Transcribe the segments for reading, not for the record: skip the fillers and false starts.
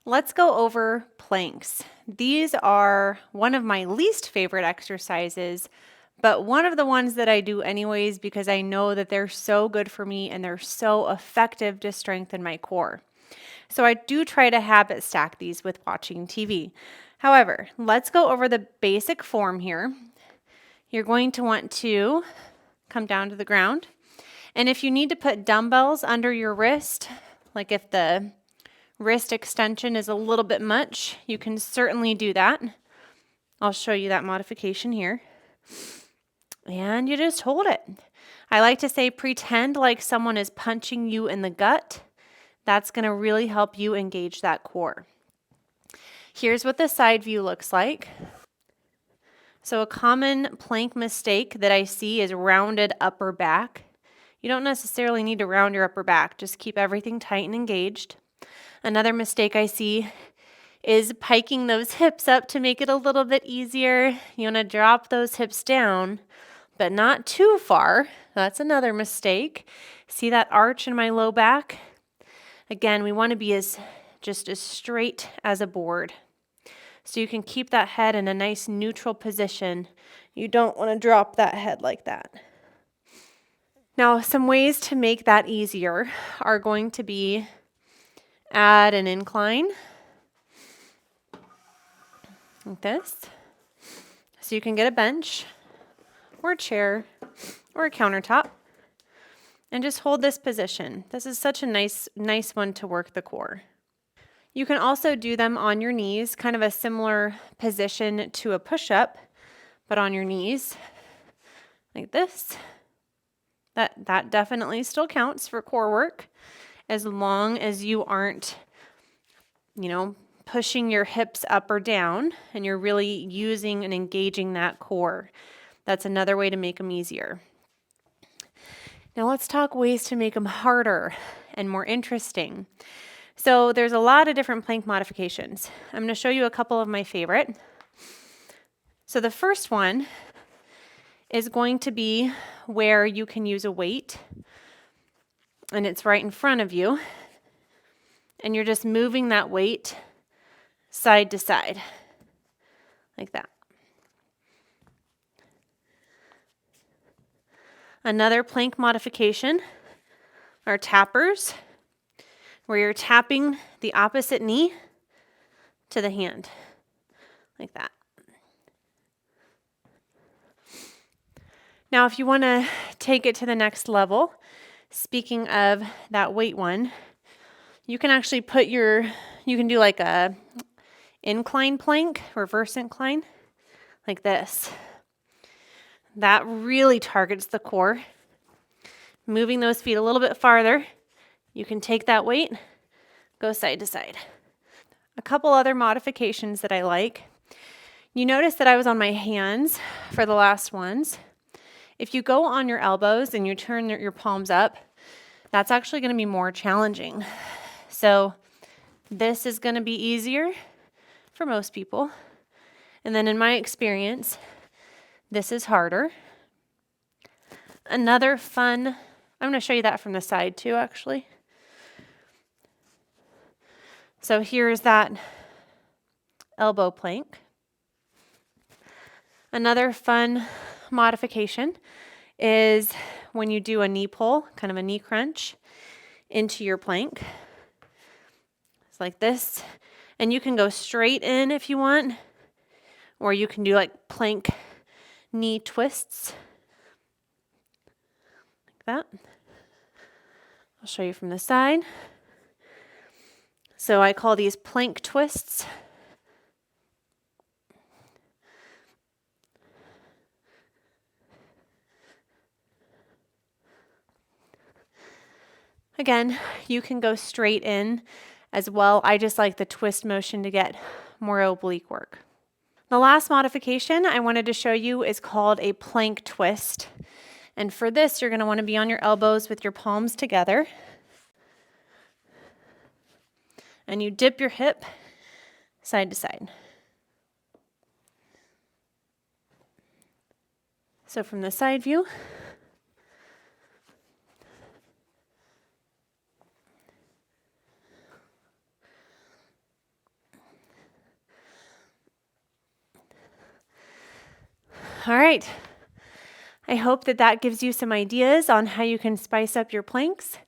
Let's go over planks. These are one of my least favorite exercises, but one of the ones that I do anyways because I know that they're so good for me and they're so effective to strengthen my core. So I do try to habit stack these with watching TV. However, let's go over the basic form here. You're going to want to come down to the ground. And if you need to put dumbbells under your wrist, like if the wrist extension is a little bit much, you can certainly do that. I'll show you that modification here. And you just hold it. I like to say pretend like someone is punching you in the gut. That's going to really help you engage that core. Here's what the side view looks like. So a common plank mistake that I see is rounded upper back. You don't necessarily need to round your upper back, just keep everything tight and engaged. Another mistake I see is piking those hips up to make it a little bit easier. You want to drop those hips down, but not too far. That's another mistake. See that arch in my low back? Again, we want to be just as straight as a board. So you can keep that head in a nice neutral position. You don't want to drop that head like that. Now, some ways to make that easier are going to be add an incline like this. So you can get a bench or a chair or a countertop and just hold this position. This is such a nice one to work the core. You can also do them on your knees, kind of a similar position to a push-up, but on your knees, like this. That definitely still counts for core work, as long as you aren't, pushing your hips up or down, and you're really using and engaging that core. That's another way to make them easier. Now let's talk ways to make them harder and more interesting. So there's a lot of different plank modifications. I'm going to show you a couple of my favorite. So the first one is going to be where you can use a weight, and it's right in front of you, and you're just moving that weight side to side, like that. Another plank modification are tappers, where you're tapping the opposite knee to the hand, like that. Now, if you want to take it to the next level, speaking of that weight one, you can actually you can do like a incline plank, reverse incline, like this. That really targets the core. Moving those feet a little bit farther, you can take that weight, go side to side. A couple other modifications that I like. You notice that I was on my hands for the last ones. If you go on your elbows and you turn your palms up, that's actually going to be more challenging. So this is going to be easier for most people. And then in my experience, this is harder. Another fun, I'm going to show you that from the side too, actually. So here's that elbow plank. Another fun modification is when you do a knee pull, kind of a knee crunch, into your plank. It's like this. And you can go straight in if you want, or you can do like plank knee twists, like that. I'll show you from the side. So I call these plank twists. Again, you can go straight in as well. I just like the twist motion to get more oblique work. The last modification I wanted to show you is called a plank twist. And for this, you're going to want to be on your elbows with your palms together. And you dip your hip side to side. So from the side view, All right. I hope that that gives you some ideas on how you can spice up your planks.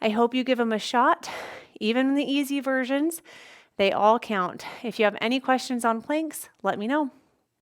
I hope you give them a shot. Even the easy versions, they all count. If you have any questions on planks, let me know.